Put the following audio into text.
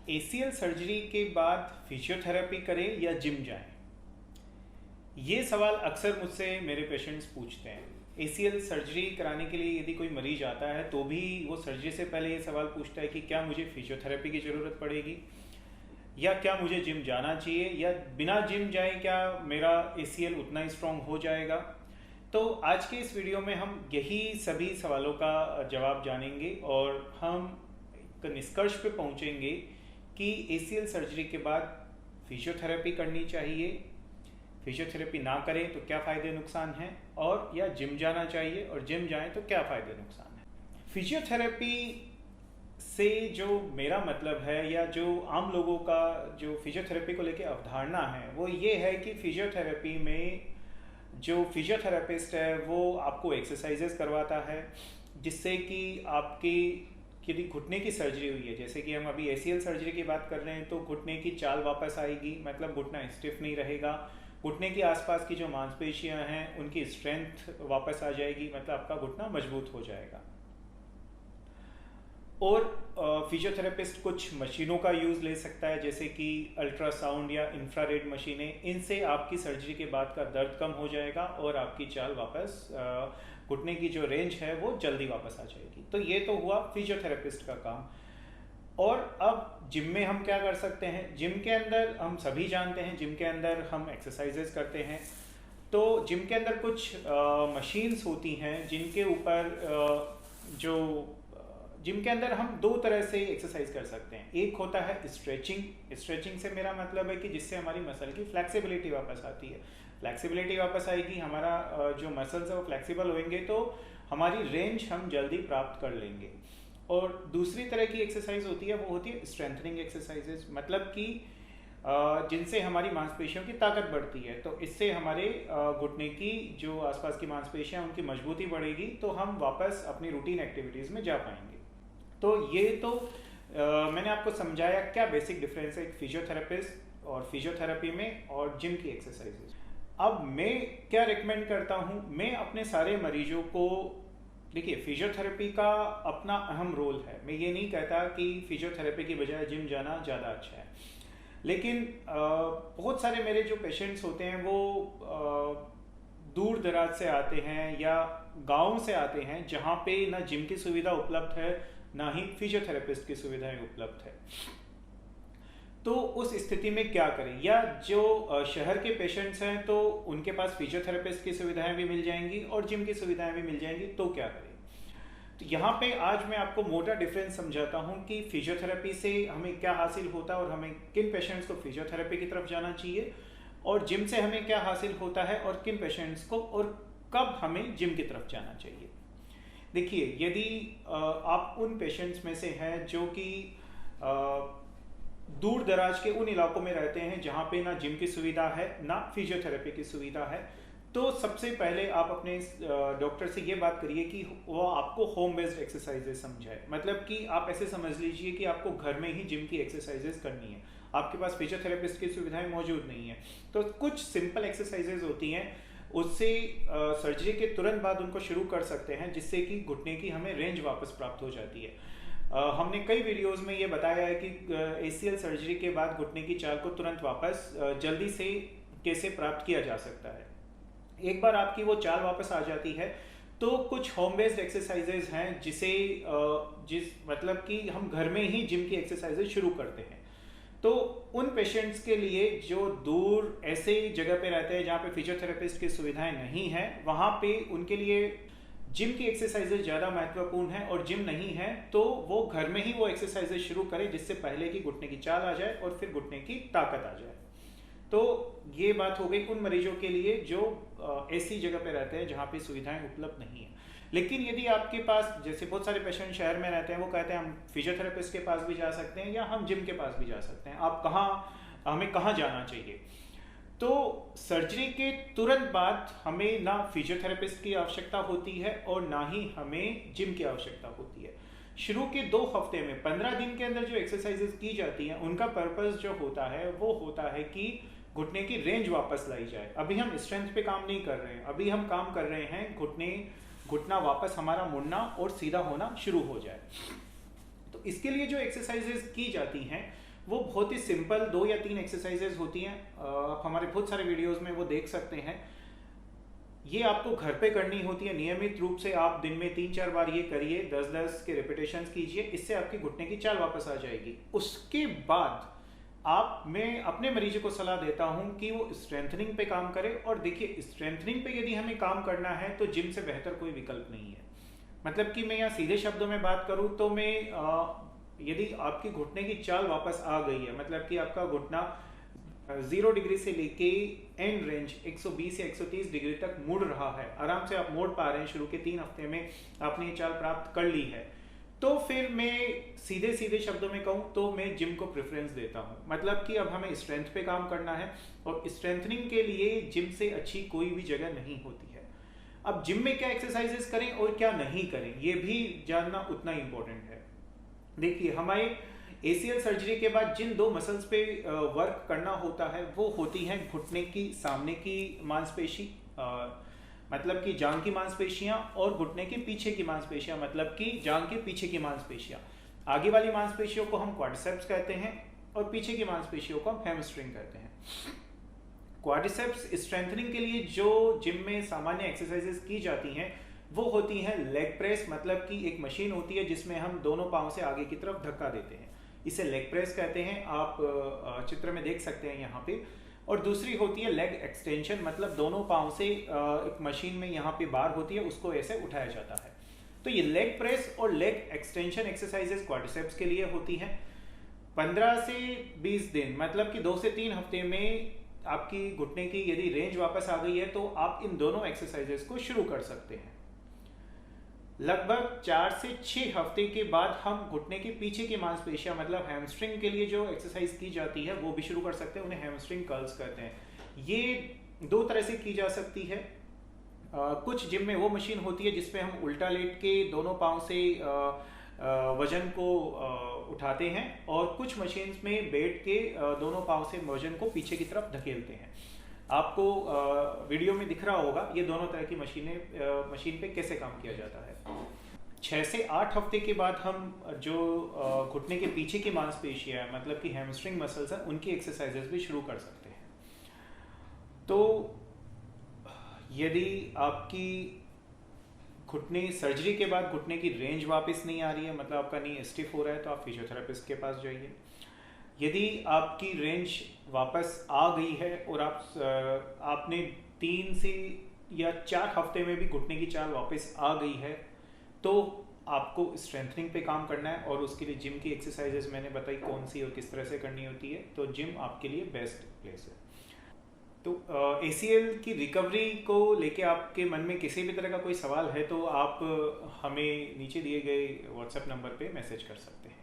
ACL surgery के बाद physiotherapy करें या जिम जाएं? ये सवाल अक्सर मुझसे मेरे पेशेंट्स पूछते हैं। एसीएल सर्जरी कराने के लिए यदि कोई मरीज आता है तो भी वो सर्जरी से पहले ये सवाल पूछता है कि क्या मुझे फिजियोथेरेपी की ज़रूरत पड़ेगी या क्या मुझे जिम जाना चाहिए, या बिना जिम जाए क्या मेरा एसीएल उतना ही स्ट्रॉन्ग हो जाएगा। तो आज के इस वीडियो में हम यही सभी सवालों का जवाब जानेंगे और हम एक निष्कर्ष पे पहुंचेंगे कि एसीएल सर्जरी के बाद फिजियोथेरेपी करनी चाहिए, फिजियोथेरेपी ना करें तो क्या फ़ायदे नुकसान हैं, और या जिम जाना चाहिए और जिम जाएं तो क्या फ़ायदे नुकसान हैं। फिजियोथेरेपी से जो मेरा मतलब है या जो आम लोगों का जो फिजियोथेरेपी को लेकर अवधारणा है वो ये है कि फिजियोथेरेपी में जो फिजियोथेरेपिस्ट है वो आपको एक्सरसाइजेस करवाता है जिससे कि आपकी यदि घुटने की सर्जरी हुई है, जैसे कि हम अभी एसीएल सर्जरी की बात कर रहे हैं, तो घुटने की चाल वापस आएगी, मतलब घुटना स्टिफ नहीं रहेगा। घुटने के आसपास की जो मांसपेशियां हैं उनकी स्ट्रेंथ वापस आ जाएगी, मतलब आपका घुटना मजबूत हो जाएगा। और फिजियोथेरेपिस्ट कुछ मशीनों का यूज़ ले सकता है, जैसे कि अल्ट्रासाउंड या इंफ्रारेड मशीनें। इनसे आपकी सर्जरी के बाद का दर्द कम हो जाएगा और आपकी चाल वापस घुटने की जो रेंज है वो जल्दी वापस आ जाएगी। तो ये तो हुआ फिजियोथेरेपिस्ट का काम। और अब जिम में हम क्या कर सकते हैं? जिम के अंदर हम सभी जानते हैं, जिम के अंदर हम एक्सरसाइजेस करते हैं। तो जिम के अंदर कुछ मशीन्स होती हैं जिनके ऊपर जो जिम के अंदर हम दो तरह से एक्सरसाइज कर सकते हैं। एक होता है स्ट्रेचिंग। स्ट्रेचिंग से मेरा मतलब है कि जिससे हमारी मसल की फ्लेक्सिबिलिटी वापस आती है। फ्लेक्सिबिलिटी वापस आएगी, हमारा जो मसल्स है वो फ्लेक्सिबल होंगे तो हमारी रेंज हम जल्दी प्राप्त कर लेंगे। और दूसरी तरह की एक्सरसाइज होती है वो होती है स्ट्रेंथनिंग एक्सरसाइजेज, मतलब कि जिनसे हमारी मांसपेशियों की ताकत बढ़ती है। तो इससे हमारे घुटने की जो आसपास की मांसपेशियां उनकी मजबूती बढ़ेगी, तो हम वापस अपनी रूटीन एक्टिविटीज़ में जा पाएंगे। तो ये तो मैंने आपको समझाया क्या बेसिक डिफरेंस है फिजियोथेरेपिस्ट और फिजियोथेरेपी में और जिम की एक्सरसाइजेज। अब मैं क्या रिकमेंड करता हूँ? मैं अपने सारे मरीजों को, देखिए फिजियोथेरेपी का अपना अहम रोल है। मैं ये नहीं कहता कि फिजियोथेरेपी की बजाय जिम जाना ज़्यादा अच्छा है, लेकिन बहुत सारे मेरे जो पेशेंट्स होते हैं वो दूर दराज से आते हैं या गाँव से आते हैं जहाँ पे ना जिम की सुविधा उपलब्ध है ना ही फिजियोथेरेपिस्ट की सुविधाएं उपलब्ध है। तो उस स्थिति में क्या करें? या जो शहर के पेशेंट्स हैं तो उनके पास फिजियोथेरेपिस्ट की सुविधाएं भी मिल जाएंगी और जिम की सुविधाएं भी मिल जाएंगी, तो क्या करें? तो यहाँ पे आज मैं आपको मोटा डिफरेंस समझाता हूँ कि फिजियोथेरेपी से हमें क्या हासिल होता है और हमें किन पेशेंट्स को फिजियोथेरेपी की तरफ जाना चाहिए, और जिम से हमें क्या हासिल होता है और किन पेशेंट्स को और कब हमें जिम की तरफ जाना चाहिए। देखिए, यदि आप उन पेशेंट्स में से हैं जो कि दूर दराज के उन इलाकों में रहते हैं जहाँ पे ना जिम की सुविधा है ना फिजियोथेरेपी की सुविधा है, तो सबसे पहले आप अपने डॉक्टर से ये बात करिए कि वो आपको होम बेस्ड एक्सरसाइजेस समझाए। मतलब कि आप ऐसे समझ लीजिए कि आपको घर में ही जिम की एक्सरसाइजेस करनी है, आपके पास फिजियोथेरेपिस्ट की सुविधाएं मौजूद नहीं है। तो कुछ सिंपल एक्सरसाइजेज होती हैं, उससे सर्जरी के तुरंत बाद उनको शुरू कर सकते हैं, जिससे कि घुटने की हमें रेंज वापस प्राप्त हो जाती है। हमने कई वीडियोस में ये बताया है कि एसीएल सर्जरी के बाद घुटने की चाल को तुरंत वापस जल्दी से कैसे प्राप्त किया जा सकता है। एक बार आपकी वो चाल वापस आ जाती है तो कुछ होम बेस्ड एक्सरसाइजेज हैं जिस मतलब कि हम घर में ही जिम की एक्सरसाइजेज शुरू करते हैं। तो उन पेशेंट्स के लिए जो दूर ऐसे जगह पे रहते हैं जहाँ पे फिजियोथेरेपिस्ट की सुविधाएं नहीं है, वहाँ पे उनके लिए जिम की एक्सरसाइजेज ज़्यादा महत्वपूर्ण है। और जिम नहीं है तो वो घर में ही वो एक्सरसाइजेज शुरू करें, जिससे पहले कि घुटने की चाल आ जाए और फिर घुटने की ताकत आ जाए। तो ये बात हो गई उन मरीजों के लिए जो ऐसी जगह पे रहते हैं जहाँ पे सुविधाएं उपलब्ध नहीं है। लेकिन यदि आपके पास, जैसे बहुत सारे पेशेंट शहर में रहते हैं, वो कहते हैं हम फिजियोथेरेपिस्ट के पास भी जा सकते हैं या हम जिम के पास भी जा सकते हैं, हमें कहाँ जाना चाहिए? तो सर्जरी के तुरंत बाद हमें ना फिजियोथेरेपिस्ट की आवश्यकता होती है और ना ही हमें जिम की आवश्यकता होती है। शुरू के 2 हफ्ते में 15 दिन के अंदर जो एक्सरसाइजेज की जाती हैं उनका पर्पस जो होता है वो होता है कि घुटने की रेंज वापस लाई जाए। अभी हम स्ट्रेंथ पे काम नहीं कर रहे हैं, अभी हम काम कर रहे हैं घुटना वापस हमारा मुड़ना और सीधा होना शुरू हो जाए। तो इसके लिए जो एक्सरसाइजेज की जाती हैं वो बहुत ही सिंपल 2 या 3 एक्सरसाइजेज होती हैं। आप हमारे बहुत सारे वीडियोस में वो देख सकते हैं। ये आपको घर पे करनी होती है नियमित रूप से। आप दिन में 3-4 बार ये करिए, 10-10 के रिपीटेशंस कीजिए, इससे आपकी घुटने की चाल वापस आ जाएगी। उसके बाद मैं अपने मरीज को सलाह देता हूं कि वो स्ट्रेंथनिंग पे काम करे। और देखिए, स्ट्रेंथनिंग पे यदि हमें काम करना है तो जिम से बेहतर कोई विकल्प नहीं है। मतलब कि मैं यहाँ सीधे शब्दों में बात करूं तो यदि आपकी घुटने की चाल वापस आ गई है, मतलब कि आपका घुटना 0 डिग्री से लेके एंड रेंज 120 या 130 डिग्री तक मुड़ रहा है, आराम से आप मोड़ पा रहे हैं, शुरू के 3 हफ्ते में आपने ये चाल प्राप्त कर ली है, तो फिर मैं सीधे सीधे शब्दों में कहूं तो मैं जिम को प्रेफरेंस देता हूं। मतलब कि अब हमें स्ट्रेंथ पे काम करना है और स्ट्रेंथनिंग के लिए जिम से अच्छी कोई भी जगह नहीं होती है। अब जिम में क्या एक्सरसाइजेस करें और क्या नहीं करें, ये भी जानना उतना इंपॉर्टेंट है। देखिए, हमारे ACL सर्जरी के बाद जिन 2 मसल्स पे वर्क करना होता है वो होती हैं घुटने की सामने की मांसपेशी, मतलब कि जांघ की मांसपेशियां, और घुटने के पीछे की मांसपेशियां, मतलब कि जांघ के पीछे की मांसपेशियां। आगे वाली मांसपेशियों को हम क्वाड्रिसेप्स कहते हैं और पीछे की मांसपेशियों को हम हैमस्ट्रिंग कहते हैं। क्वाड्रिसेप्स स्ट्रेंथनिंग के लिए जो जिम में सामान्य एक्सरसाइजेस की जाती हैं वो होती हैं लेग प्रेस, मतलब कि एक मशीन होती है जिसमें हम दोनों पांव से आगे की तरफ धक्का देते हैं, इसे लेग प्रेस कहते हैं। आप चित्र में देख सकते हैं यहाँ पे। और दूसरी होती है लेग एक्सटेंशन, मतलब दोनों पांव से एक मशीन में यहाँ पे बार होती है, उसको ऐसे उठाया जाता है। तो ये लेग प्रेस और लेग एक्सटेंशन एक्सरसाइजेस क्वाड्रिसेप्स के लिए होती हैं। 15 से 20 दिन, मतलब कि 2 से 3 हफ्ते में आपकी घुटने की यदि रेंज वापस आ गई है तो आप इन दोनों एक्सरसाइजेस को शुरू कर सकते हैं। लगभग 4 से 6 हफ्ते के बाद हम घुटने के पीछे की मांसपेशियां, मतलब हैमस्ट्रिंग के लिए जो एक्सरसाइज की जाती है वो भी शुरू कर सकते हैं, उन्हें हैमस्ट्रिंग कर्ल्स कहते हैं। ये 2 तरह से की जा सकती है। कुछ जिम में वो मशीन होती है जिसपे हम उल्टा लेट के दोनों पांव से वजन को उठाते हैं, और कुछ मशीन्स में बैठ के दोनों पांव से वजन को पीछे की तरफ धकेलते हैं। आपको वीडियो में दिख रहा होगा ये दोनों तरह की मशीन पे कैसे काम किया जाता है। 6 से 8 हफ्ते के बाद हम जो घुटने के पीछे की मांसपेशियां है, मतलब कि हैमस्ट्रिंग मसल्स हैं, उनकी एक्सरसाइजेस भी शुरू कर सकते हैं। तो यदि आपकी घुटने सर्जरी के बाद घुटने की रेंज वापस नहीं आ रही है, मतलब आपका नी स्टिफ हो रहा है, तो आप फिजियोथेरेपिस्ट के पास जाइए। यदि आपकी रेंज वापस आ गई है और आपने 3 से या 4 हफ्ते में भी घुटने की चाल वापस आ गई है, तो आपको स्ट्रेंथनिंग पे काम करना है। और उसके लिए जिम की एक्सरसाइजेस मैंने बताई कौन सी और किस तरह से करनी होती है, तो जिम आपके लिए बेस्ट प्लेस है। तो ACL की रिकवरी को लेके आपके मन में किसी भी तरह का कोई सवाल है तो आप हमें नीचे दिए गए WhatsApp नंबर पे मैसेज कर सकते हैं।